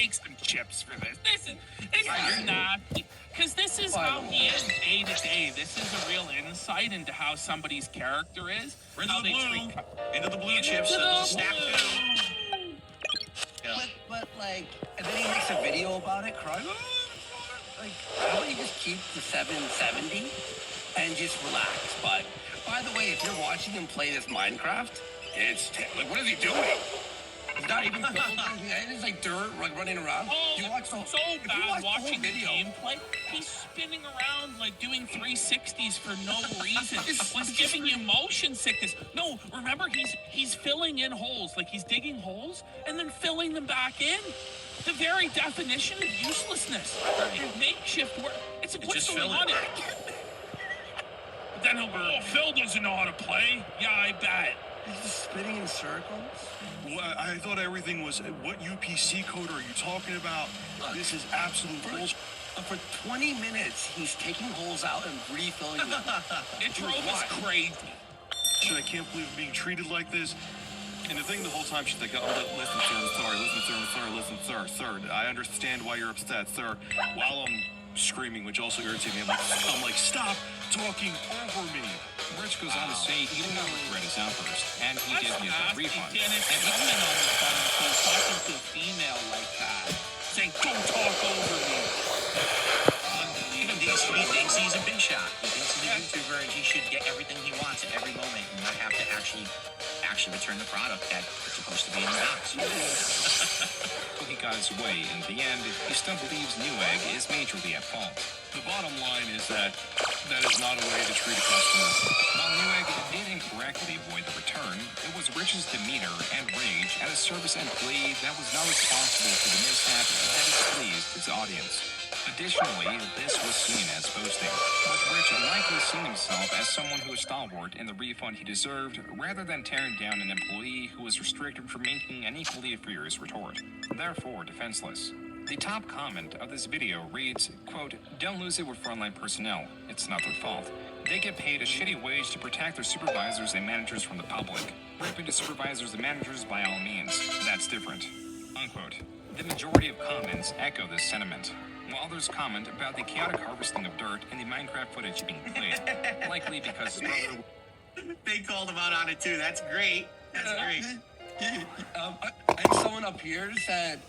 Take some chips for this. This is nasty. Because this is how he is day to day. This is a real insight into how somebody's character is. Into the blue. Into the blue chips. Snap too. But like, and then he makes a video about it, crying. Like, how about you just keep the 770 and just relax? But by the way, if you're watching him play this Minecraft, it's like, what is he doing? He's not even building. It's like dirt, like running around. Oh, you watch so if bad you watch watching the video. gameplay. He's spinning around like doing 360s for no reason. He's giving you motion sickness. No, remember he's filling in holes, like he's digging holes and then filling them back in. The very definition of uselessness. Makeshift work. It's what's going on. But then he'll go, oh, Phil doesn't know how to play. Yeah, I bet. He's just spinning in circles. Well, I thought everything was. What UPC code are you talking about? This is absolute bullshit. For 20 minutes, he's taking holes out and refilling them. It drove us crazy. I can't believe I'm being treated like this. And the thing the whole time, she's like, oh, listen, sir, I'm sorry, listen, sir, I'm sorry, listen, sir, I understand why you're upset, sir. While I'm screaming, which also irritates me, I'm like, stop talking over me. Rich goes on to say he did not regret his outburst, and he did get a refund. And if you're coming on the phone, he's talking to a female like that, saying, don't talk over me. He thinks he's a big shot. He thinks he's a YouTuber and he should get everything he wants at every moment and not have to actually return the product that's supposed to be in the box. Well, he got his way. In the end, he still believes Newegg is majorly at fault. The bottom line is that is not a way to treat a customer. While Newegg did incorrectly avoid the return, it was Rich's demeanor and rage at a service employee that was not responsible for the mishap that displeased his audience. Additionally, this was seen as boasting, with Rich likely seeing himself as someone who was stalwart in the refund he deserved, rather than tearing down an employee who was restricted from making an equally furious retort, therefore defenseless. The top comment of this video reads, quote, don't lose it with frontline personnel. It's not their fault. They get paid a shitty wage to protect their supervisors and managers from the public. Ripping to supervisors and managers by all means. That's different. Unquote. The majority of comments echo this sentiment, while others comment about the chaotic harvesting of dirt in the Minecraft footage being played, likely because his brother... They called him out on it too. That's great. That's great. And someone up here said,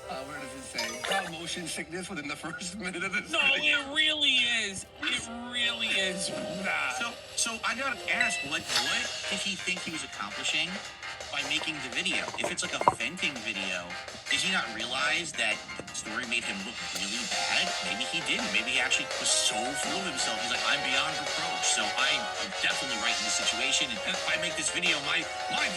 where does it say? Got motion sickness within the first minute of this video. It really is. It really is bad. So I gotta ask, what did he think he was accomplishing by making the video? If it's like a venting video, did he not realize that the story made him look really bad? Maybe he didn't. Maybe he actually was so full of himself. He's like, I'm beyond reproach, so I'm definitely right in this situation. And if I make this video, my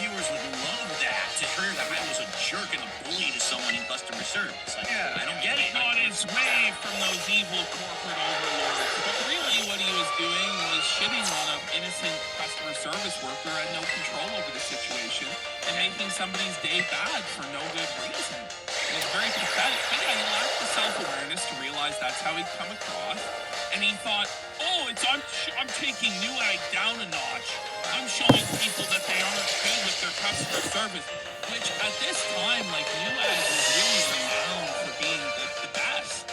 viewers would love that, to hear that I was a jerk and a bully to someone in customer service. Like, I don't get it. On his way from those evil corporate overlords. But really what he was doing was shitting on an innocent customer service worker who had no control over the situation and making somebody's day bad for no good reason. It was very pathetic. But yeah, he lacked the self-awareness to realize that's how he'd come across. And he thought, oh, I'm taking Newegg down a notch. I'm showing people that they aren't good with their customer service. Which at this time, like, Newegg was really renowned for being the best.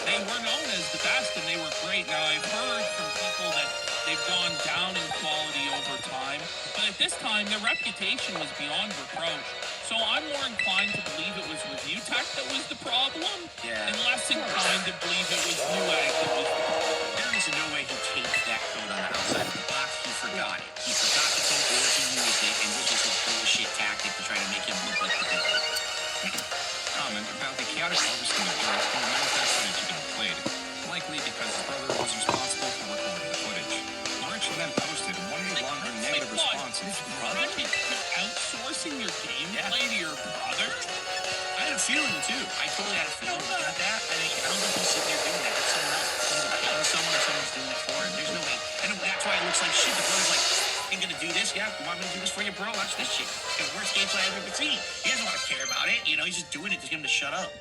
They were known as the best and they were great. Now I've heard from people that they've gone down in quality over time. But at this time, their reputation was beyond reproach. So I'm more inclined to believe it was Review Tech that was the problem, and less inclined to believe it was Newegg that was the problem. There is no way he taped that code on the outside of the box. He forgot it. He forgot the code or he used it, and this was a bullshit tactic to try to make him look like the victim. Comment about the chaotic harvesting of dirt in the Minecraft footage being played, likely because his brother was responsible for recording the footage. Rich then posted one longer negative response. His brother? Outsourcing your gameplay to your brother? I had a feeling too. I totally had a feeling about that. I don't think he's sitting there doing that. It's someone else. He's paying someone or someone's doing it for him. There's no way. And that's why it looks like shit. The brother's like, I'm gonna do this? Yeah, you want me to do this for you, bro? Watch this shit. It's the worst gameplay I've ever seen. He doesn't want to care about it. You know, he's just doing it to get him to shut up.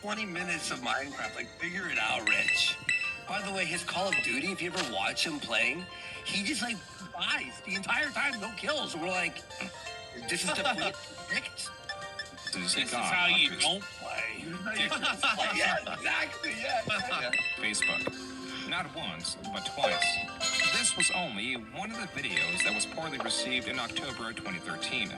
20 minutes of Minecraft. Like, figure it out, Rich. By the way, his Call of Duty, if you ever watch him playing, he just, like, dies the entire time. No kills. We're like, this is the picked. This is how you don't play. Yeah, exactly. Yeah. Facebook. Not once, but twice. This was only one of the videos that was poorly received in October 2013.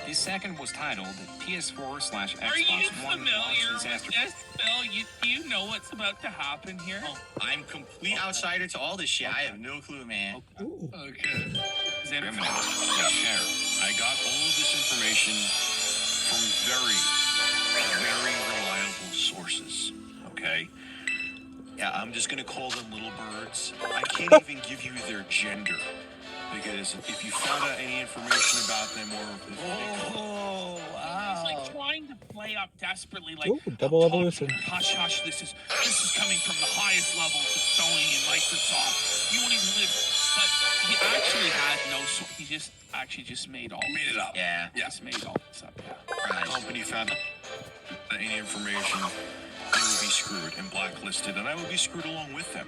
The second was titled PS4/Xbox Are you One familiar Launch with Disaster. this, Phil? Do you know what's about to happen here? Oh, I'm complete outsider to all this shit. I have no clue, man. Okay. Remnant. Share. I got all of this information from very, very reliable sources. Okay? Yeah, I'm just gonna call them little birds. I can't even give you their gender. Because if you found out any information about them or if they Oh, He's wow. like trying to play up desperately, like Ooh, double "Oh, talk evolution. to her. Hush, hush. This is coming from the highest levels of Sony and Microsoft. You won't even live. But he actually had no. He just actually just made all. Made it up. Yeah. Just made all this up. Yeah. Right. company found out any information, they would be screwed and blacklisted, and I would be screwed along with them.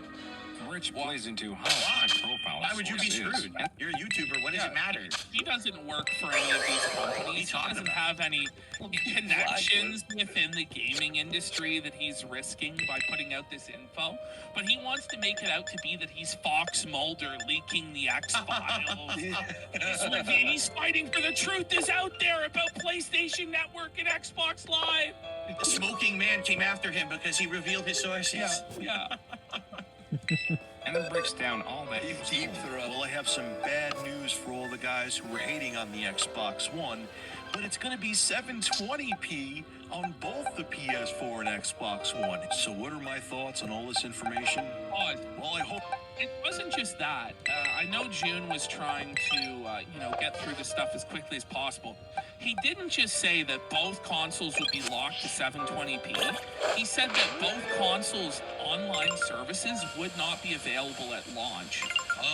Rich plays into how high profile. Why would you be source is. screwed? You're a YouTuber. What does it matter? He doesn't work for any of these companies. He doesn't have any connections within the gaming industry that he's risking by putting out this info. But he wants to make it out to be that he's Fox Mulder leaking the X-Files. He's fighting for the truth is out there about PlayStation Network and Xbox Live. The smoking man came after him because he revealed his sources. Yeah. And then breaks down all that. Deep throat. Well, I have some bad news for all the guys who were hating on the Xbox One, but it's going to be 720p on both the PS4 and Xbox One. So what are my thoughts on all this information? Odd. Well, I hope... It wasn't just that. I know June was trying to, get through the stuff as quickly as possible. He didn't just say that both consoles would be locked to 720p. He said that both consoles' online services would not be available at launch,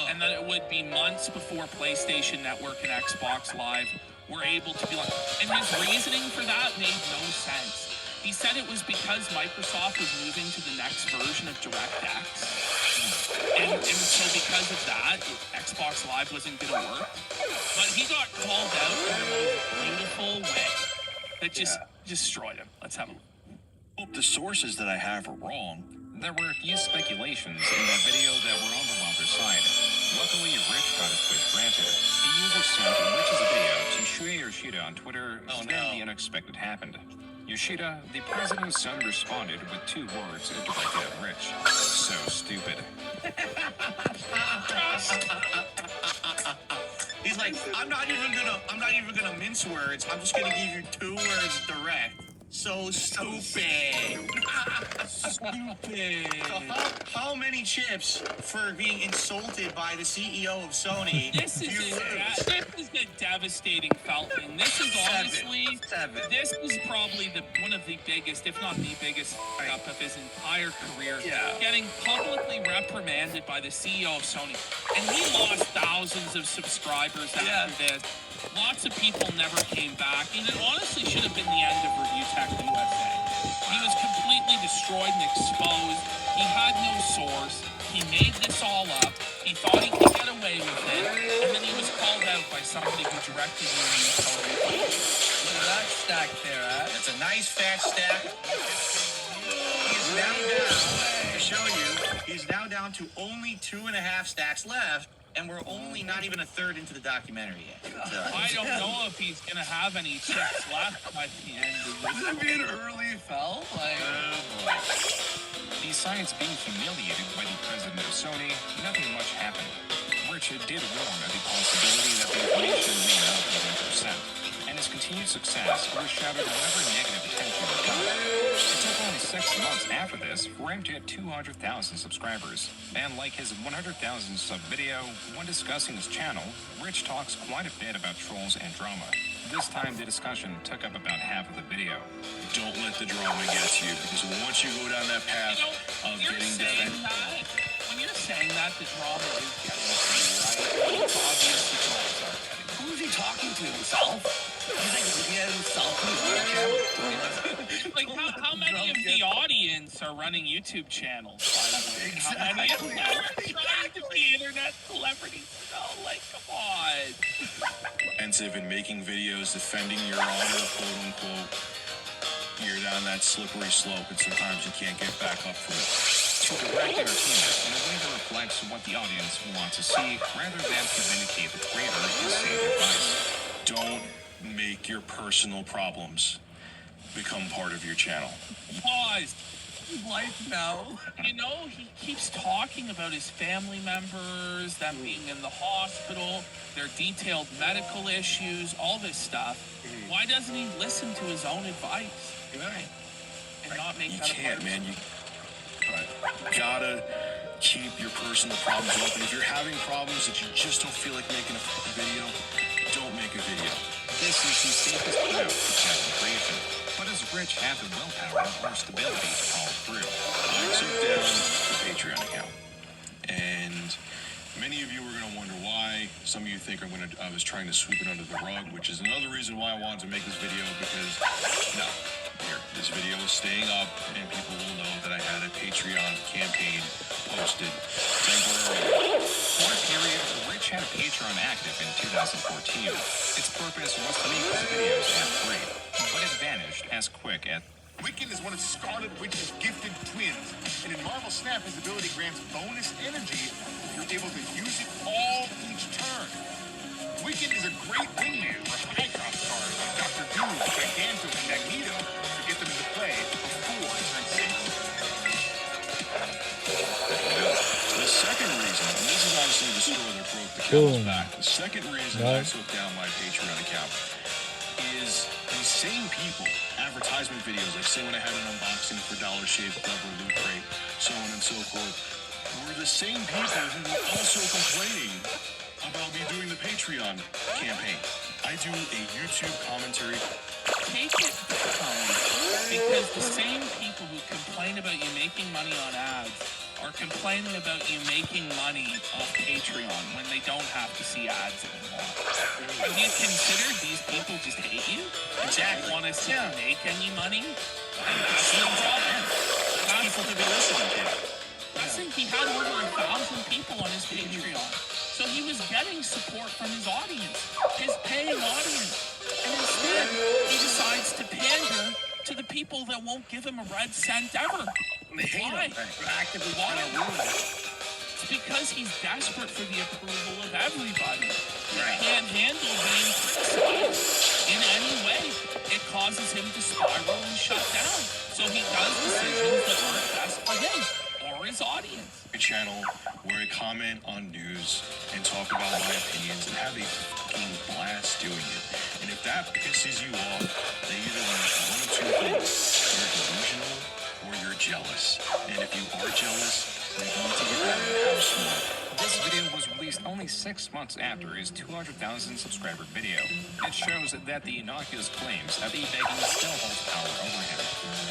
and that it would be months before PlayStation Network and Xbox Live were able to be launched. And his reasoning for that made no sense. He said it was because Microsoft was moving to the next version of DirectX. And so because of that, Xbox Live wasn't going to work. But he got called out in the most beautiful way that just destroyed him. Let's have a look. hope the sources that I have are wrong. There were a few speculations in that video that were on the Wilder side. Luckily, Rich got his wish granted. A user sent Rich's video to Shuya Yoshida on Twitter, and then the unexpected happened. Yoshida, the president's son, responded with 2 words directed at Rich. So stupid. He's like, I'm not even gonna mince words. I'm just gonna give you 2 words direct. So stupid. Stupid. So how many chips for being insulted by the CEO of Sony? This is a devastating thing. This is honestly, this is probably one of the biggest, if not the biggest, up of his entire career. Yeah. Getting publicly reprimanded by the CEO of Sony, and he lost thousands of subscribers after this. Lots of people never came back, and it honestly should have been the end of Review Tech USA. He was completely destroyed and exposed. He had no source. He made this all up. He thought he could get away with it, and then he was called out by somebody who directed him in the totally. Look at that stack there, It's a nice fat stack. He's now down, to show you, he's now down to only 2.5 stacks left. And we're only not even a third into the documentary yet. So, I don't know if he's going to have any chips left by the end of this. Would it be an early fell? Besides being humiliated by the president of Sony, nothing much happened. Richard did warn of the possibility that the information may not be 100%, and his continued success overshadowed whatever negative attention he got. It took only 6 months after this for him to hit 200,000 subscribers, and like his 100,000 sub video, when discussing his channel, Rich talks quite a bit about trolls and drama. This time the discussion took up about half of the video. Don't let the drama get to you, because once you go down that path of getting defended... When you're saying that, the drama is getting to you, right? It's obvious the trolls are getting to you. Who's he talking to? Himself? He's like looking at himself in his webcam. Like, how many of the audience are running YouTube channels, by the way? How many of them are trying to be internet celebrities? No, like, come on. Offensive and making videos defending your honor, quote unquote. you're down that slippery slope, and sometimes you can't get back up from it. To direct entertainment in a way that reflects what the audience wants to see rather than to vindicate the creator is sage advice. Don't make your personal problems become part of your channel. Pause. Life now. You know, he keeps talking about his family members, them being in the hospital, their detailed medical issues, all this stuff. Why doesn't he listen to his own advice? Right. And not make You that a part can't, of man. You gotta keep your personal problems open. If you're having problems that you just don't feel like making a video, don't make a video. This is the safest route to channel creation. But does Rich have the willpower or stability to follow through? I took down the Patreon account, and many of you are going to wonder why. Some of you think I was trying to sweep it under the rug, which is another reason why I wanted to make this video, because no, here, this video is staying up, and people will know that I had a Patreon campaign posted temporarily. For a period, Rich had a Patreon active in 2014. Its purpose was to make his videos ad-free, but it vanished as quick as Wiccan is one of Scarlet Witch's gifted twins, and in Marvel Snap, his ability grants bonus energy if you're able to use it all each turn. Wiccan is a great wingman for high-top stars like Dr. Doom, Giganto, and Magneto to get them into play before turn 6. The second reason, and this is honestly the straw that broke the camel's back, the second reason I took down my Patreon account is these same people, advertisement videos, like say when I had an unboxing for Dollar Shave Club or Loot Crate, so on and so forth, were the same people who were also complaining about me doing the Patreon campaign. I do a YouTube commentary. Take it down, because the same people who complain about you making money on ads are complaining about you making money off Patreon when they don't have to see ads anymore. Have you considered these people just hate you? Exactly. Don't want to see you make any money? That's no problem. People to be listening to. Listen, he had over 1,000 people on his Patreon. So he was getting support from his audience, his paying audience. And instead, he decides to pander to the people that won't give him a red cent ever. They hate Why? him. They're actively Why? trying to ruin him. It's because he's desperate for the approval of everybody. He Right. can't handle being criticized in any way. It causes him to spiral and shut down. So he does decisions that aren't best for him or his audience. A channel where I comment on news and talk about my opinions and have a fucking blast doing it. And if that pisses you off, then either one of two things. You're delusional or you're jealous. And if you are jealous, then you need to get out of the house more. This video was released only 6 months after his 200,000 subscriber video. It shows that the innocuous claims that e-begging still holds power over him.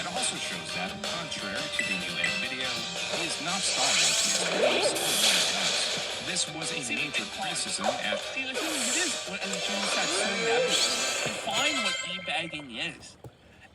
It also shows that, contrary to the new egg video, he is not stalling his beliefs or what he does. This was a major criticism as See, the thing is, it is, as Jim said, so nebulous. Define what e-bagging is.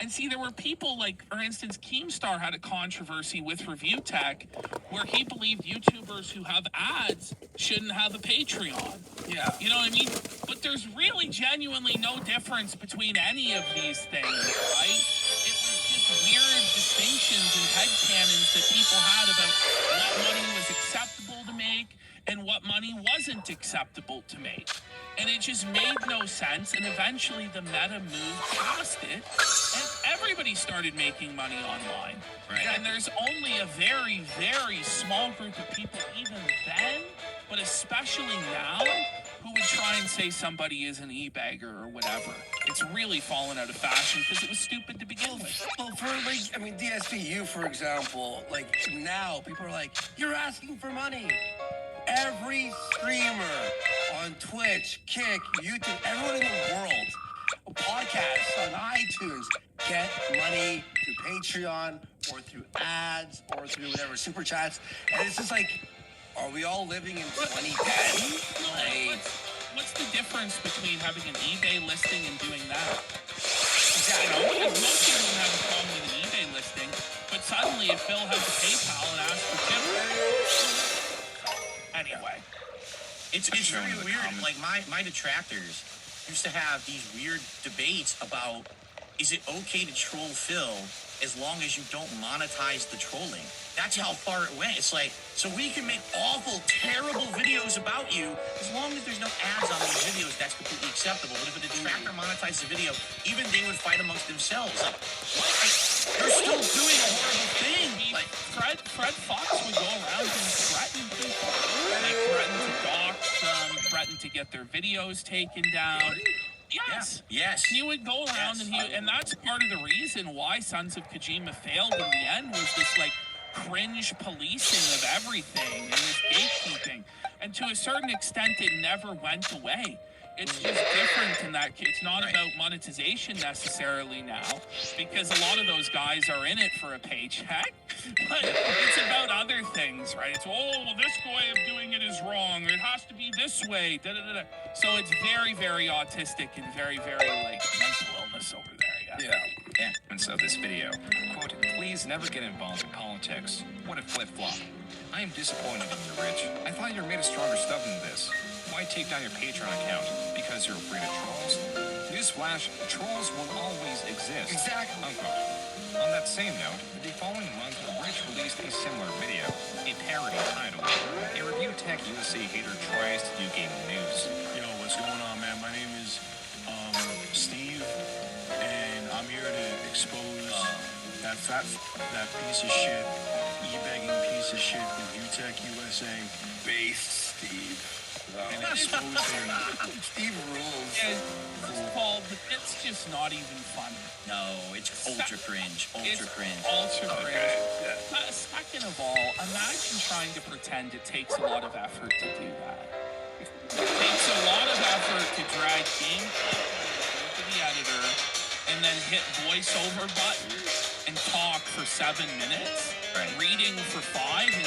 And see, there were people like, for instance, Keemstar had a controversy with Review Tech where he believed YouTubers who have ads shouldn't have a Patreon. Yeah. You know what I mean? But there's really genuinely no difference between any of these things, right? It was just weird distinctions and headcanons that people had about what money was acceptable to make and what money wasn't acceptable to make. And it just made no sense, and eventually the meta moved past it, and everybody started making money online. Right. And there's only a very, very small group of people even then, but especially now, who would try and say somebody is an e-bagger or whatever. It's really fallen out of fashion because it was stupid to begin with. Well, for like, I mean, DSPU, for example, like now people are like, you're asking for money. Every streamer on Twitch, Kick, YouTube, everyone in the world, podcasts on iTunes, get money through Patreon or through ads or through whatever, super chats. And it's just like, are we all living in 2010? Like, What's the difference between having an eBay listing and doing that? exactly. Because most people don't have a problem with an eBay listing, but suddenly if Phil has a PayPal and asks for tips. Anyway. It's showing really the weird. comments. Like my detractors used to have these weird debates about is it okay to troll Phil as long as you don't monetize the trolling? That's how far it went. It's like, so we can make awful, terrible videos about you as long as there's no ads on those videos. That's completely acceptable. But if a detractor monetizes the video, even they would fight amongst themselves. Like, what? You're still doing a horrible thing. Like, Fred Fox would go around and threaten people. Like, threaten to dox them, threaten to get their videos taken down. Yes. Yes. He would go around and that's part of the reason why Sons of Kojima failed in the end, was this like cringe policing of everything and this gatekeeping. And to a certain extent, it never went away. It's just different in that case. It's not about monetization necessarily now, because a lot of those guys are in it for a paycheck, but it's about other things, right? It's, well, this way of doing it is wrong, or it has to be this way, da-da-da-da. So it's very, very autistic and very, very, like, mental illness over there, Yeah. Of this video. Quote, please never get involved in politics. What a flip-flop. I am disappointed in you, Rich. I thought you were made of stronger stuff than this. Why take down your Patreon account? Because you're afraid of trolls? Newsflash, trolls will always exist. Exactly. Unquote. On that same note, the following month, Rich released a similar video, a parody titled, A Review Tech USA Hater Tries to Do Gaming News. Yo, what's going on, man? My name is Steve, and I'm here to expose that piece of shit, e-begging piece of shit, Review Tech USA. Based Steve. And exposing Steve rules. Yeah, first of all, it's just not even funny. no, it's ultra cringe. Ultra cringe. Ultra cringe. Second of all, imagine trying to pretend it takes a lot of effort to do that. It takes a lot of effort to drag gameplay into the editor and then hit voiceover button and talk for 7 minutes, Right. reading for 5 and